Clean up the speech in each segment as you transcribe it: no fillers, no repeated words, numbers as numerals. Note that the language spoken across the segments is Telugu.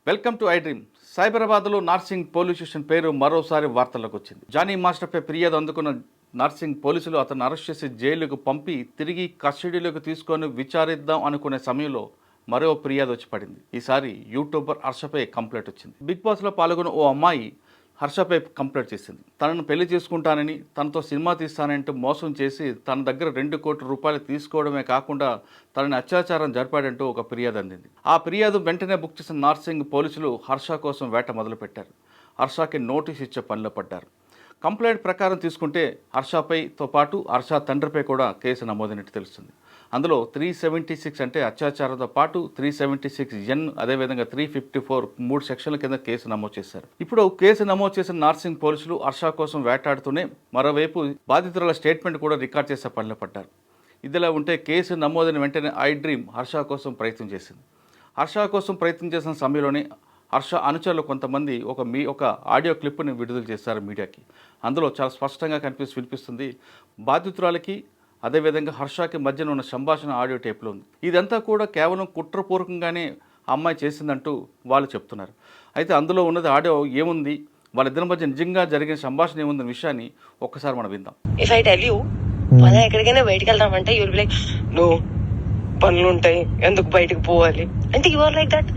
Welcome to I dream. సైబరాబాద్లో నార్సింగ్ పోలీస్ స్టేషన్ పేరు మరోసారి వార్తల్లోకి వచ్చింది. జానీ మాస్టర్పై ఫిర్యాదు అందుకున్న నార్సింగ్ పోలీసులు అతను అరెస్ట్ చేసి జైలుకు పంపి తిరిగి కస్టడీలోకి తీసుకొని విచారిద్దాం అనుకునే సమయంలో మరో ఫిర్యాదు వచ్చి పడింది. ఈసారి యూట్యూబర్ హర్షపై కంప్లైంట్ వచ్చింది. బిగ్ బాస్లో పాల్గొన్న ఓ అమ్మాయి హర్షపై కంప్లైంట్ చేసింది. తనను పెళ్లి చేసుకుంటానని, తనతో సినిమా తీస్తానంటూ మోసం చేసి తన దగ్గర 2 కోట్ల రూపాయలు తీసుకోవడమే కాకుండా తనని అత్యాచారం జరిపాడంటూ ఒక ఫిర్యాదు అందింది. ఆ ఫిర్యాదు వెంటనే బుక్ చేసిన నార్సింగ్ పోలీసులు హర్ష కోసం వేట మొదలుపెట్టారు. హర్షకి నోటీస్ ఇచ్చే పనిలో పడ్డారు. కంప్లైంట్ ప్రకారం తీసుకుంటే హర్షపైతో పాటు హర్ష తండ్రిపై కూడా కేసు నమోదైనట్టు తెలుస్తుంది. అందులో 376 అంటే అత్యాచారంతో పాటు 376N, అదేవిధంగా 354 3 సెక్షన్ల కింద కేసు నమోదు చేశారు. ఇప్పుడు కేసు నమోదు చేసిన నార్సింగ్ పోలీసులు హర్ష కోసం వేటాడుతూనే మరోవైపు బాధితురాల స్టేట్మెంట్ కూడా రికార్డ్ చేసే పనిలో పడ్డారు. ఇదిలా ఉంటే కేసు నమోదైన వెంటనే ఐ డ్రీమ్ హర్ష కోసం ప్రయత్నం చేసింది. హర్ష కోసం ప్రయత్నం చేసిన సమయంలోనే హర్ష అనుచరులు కొంతమంది ఒక ఆడియో క్లిప్ని విడుదల చేశారు మీడియాకి. అందులో చాలా స్పష్టంగా వినిపిస్తుంది. బాధితురాలకి అదేవిధంగా హర్షకి మధ్యన ఉన్న సంభాషణ ఆడియో టేప్లో ఉంది. ఇదంతా కూడా కేవలం కుట్రపూర్వకంగానే అమ్మాయి చేసిందంటూ వాళ్ళు చెప్తున్నారు. అయితే అందులో ఉన్నది ఆడియో ఏముంది, వాళ్ళిద్దరి మధ్య నిజంగా జరిగిన సంభాషణ ఏముందన్న విషయాన్ని ఒక్కసారి మనం విందాం. ఇఫ్ ఐ టెల్ యూ మనం ఎక్కడికైనా బయటకు వెళ్దామంటే యూర్ బి లైక్ నో, పనులు ఉంటాయి, ఎందుకు బయటకు పోవాలి అంటే you are like that.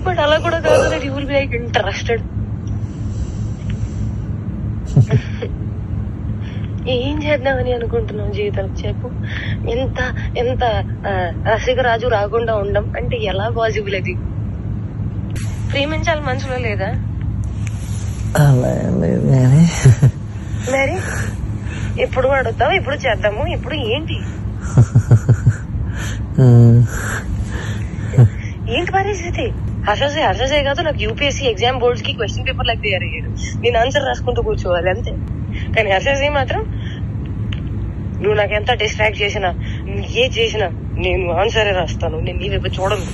But అలా కూడా కాదు, that you will be like interested. ఏం చేద్దామని అనుకుంటున్నావు జీవితం చెప్పు. ఎంత ఎంత రసికరాజు రాకుండా ఉండం అంటే ఎలా పాసిబుల్? అది ప్రేమించాలి మనసులో లేదా? మరి ఎప్పుడు అడుగుతావు, ఇప్పుడు చేద్దాము, ఇప్పుడు ఏంటి ఏంటి పరిస్థితి? హర్షసే కాదు, నాకు యూపీఎస్సీ ఎగ్జామ్ బోర్డ్స్ కి క్వశ్చన్ పేపర్ లాగా తయారు అయ్యాడు. నేను ఆన్సర్ రాసుకుంటూ కూర్చోవాలి అంతే. కానీ హర్షసే మాత్రం నువ్వు నాకు ఎంత డిస్ట్రాక్ట్ చేసినా, ఏ చేసినా నేను ఆన్సరే రాస్తాను, నేను నీ వైపు చూడను.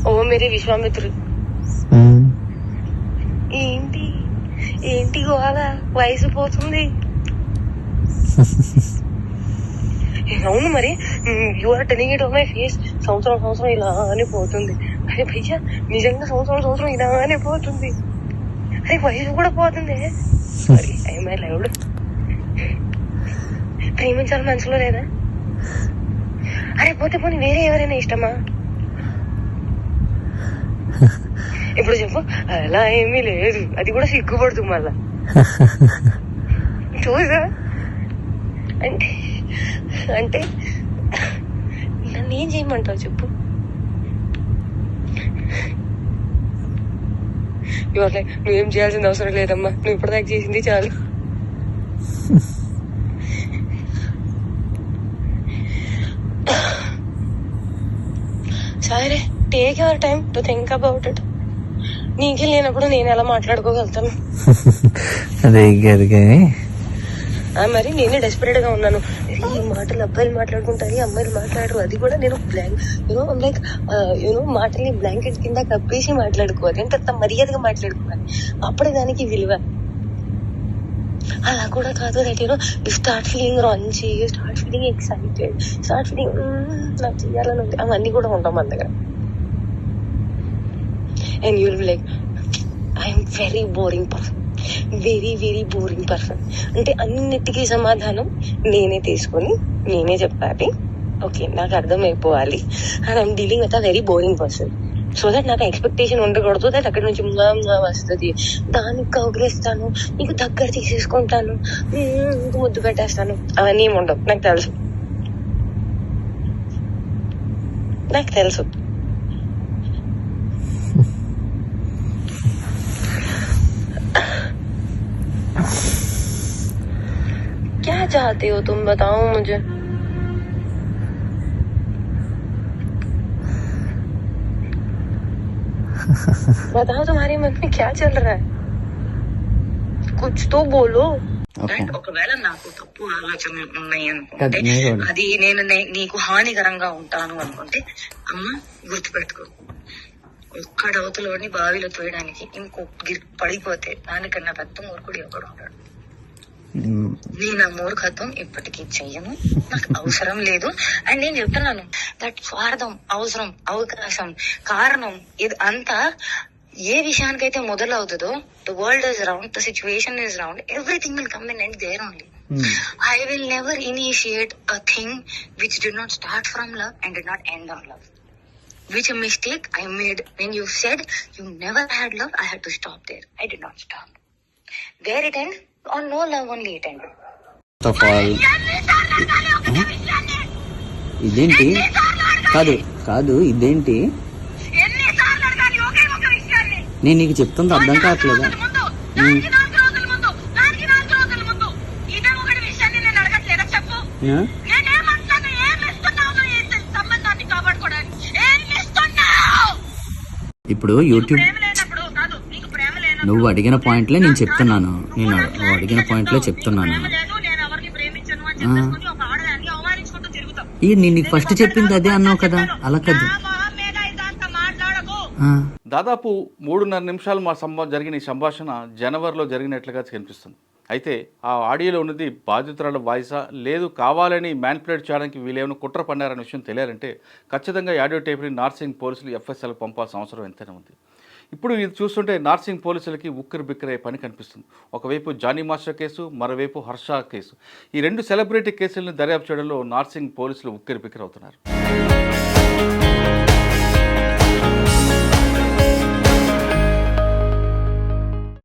ఓ మేరీ విశ్వామిత్రుడు. ఏంటి ఏంటి గోవాల వయసు పోతుంది. అవును మరి, you are telling it on my face. సంవత్సరం ఇలానే పోతుంది. అరే భయ్యా, నిజంగా సంవత్సరం ఇలానే పోతుంది. అరే వయసు కూడా పోతుంది. Sorry, I my loved. ప్రేమించాలి మనసులో లేదా? అరే పోతే పోనీ వేరే ఎవరైనా ఇష్టమా? ఇప్పుడు చెప్పు. అలా ఏమీ లేదు, అది కూడా సిగ్గుపడుతుంది మళ్ళా. చూసా అంటే అంటే నన్ను ఏం చేయమంటావు చెప్పు. ఇవాళ నువ్వేం చేయాల్సిన అవసరం లేదమ్మా, నువ్వు ఇప్పటిదాకా చేసింది చాలు. సరే, take your time to think about it. నీకే లేనప్పుడు నేను ఎలా మాట్లాడుకోగలుగుతాను? మరి నేనే డెస్పరేట్ గా ఉన్నాను. ఈ మాటలు అబ్బాయిలు మాట్లాడుకుంటారు, అమ్మాయిలు మాట్లాడరు. అది కూడా నేను లైక్ మాటల్ని బ్లాంకెట్ కింద కప్పేసి మాట్లాడుకోవాలి. అంటే అంత మర్యాదగా మాట్లాడుకోవాలి, అప్పుడే దానికి విలువ. అలా కూడా కాదు, దట్ యు స్టార్ట్ ఫీలింగ్ రాంచి, start feeling excited, start feeling నాకు చేయాలని ఉంది. అవన్నీ కూడా ఉంటాం మన దగ్గర. And you will be like I'm very boring person, very very boring person. అంటే అన్నిటికీ సమాధానం నేనే తీసుకొని నేనే చెప్పాలి. ఓకే, నాకు అర్థమైపోవాలి. And I'm dealing with a very boring person. So that నాకు ఎక్స్పెక్టేషన్ ఉండకూడదు. దట్ అక్కడి నుంచి వస్తుంది, దానికి కౌగిలిస్తాను, నీకు దగ్గర తీసేసుకుంటాను, ముద్దు పెట్టేస్తాను, అవన్నీ ఏమి ఉండవు. నాకు తెలుసు. क्या चाहते हो तुम, बताओ मुझे. बताओ तुम्हारे मन में क्या चल रहा है, कुछ तो बोलो. ఒకవేళ నాకు తప్పు ఆలోచన ఉన్నాయి అనుకుంటే, అది నేను నీకు హానికరంగా ఉంటాను అనుకుంటే, అమ్మ గుర్తుపెట్టుకో, ఒక్కడవతలోని బావిలో తోయడానికి ఇంకొక పడిపోతే దానికన్నా పెద్ద మూర్ఖుడు ఎవడు ఉంటాడు. నేను ఆ మూర్ఖత్వం ఇప్పటికీ చెయ్యను, నాకు అవసరం లేదు. అండ్ నేను చెప్తున్నాను దట్ స్వార్థం, అవసరం, అవకాశం, కారణం ఇది అంతా ఏ విషయానికైతే మొదలవుతుందో, the world is round, the situation is round, everything will come in and there only. I will never initiate a thing which did not start from love and did not end on love. Which a mistake I made when you said you never had love, I had to stop there. I did not stop. Where it end? On no love only it ended. First of all, ఇదేంటి కాదు ఇదేంటి నేను నీకు చెప్తుంది అర్థం కావట్లేదా? ఇప్పుడు యూట్యూబ్ నువ్వు అడిగిన పాయింట్లే నేను చెప్తున్నాను. నువ్వు అడిగిన పాయింట్లే చెప్తున్నాను. నేను నీకు ఫస్ట్ చెప్పింది అదే అన్నావు కదా, అలా కదా. దాదాపు 3.5 నిమిషాలు జరిగిన ఈ సంభాషణ జనవరిలో జరిగినట్లుగా కనిపిస్తుంది. అయితే ఆ ఆడియోలో ఉన్నది బాధితురాల వాయిసా, లేదు కావాలని మ్యానిపులేట్ చేయడానికి వీళ్ళేమైనా కుట్ర పన్నారనే విషయం తెలియాలంటే ఖచ్చితంగా ఆడియో టేప్ని నార్సింగ్ పోలీసులు ఎఫ్ఎస్ఎల్ పంపాల్సిన అవసరం ఎంతైనా ఉంది. ఇప్పుడు ఇది చూస్తుంటే నార్సింగ్ పోలీసులకి ఉక్కిరి బిక్కిరే పని కనిపిస్తుంది. ఒకవైపు జానీ మాస్టర్ కేసు, మరోవైపు హర్ష కేసు. ఈ 2 సెలబ్రిటీ కేసులను దర్యాప్తు చేయడంలో నార్సింగ్ పోలీసులు ఉక్కిరి బిక్కిరి అవుతున్నారు.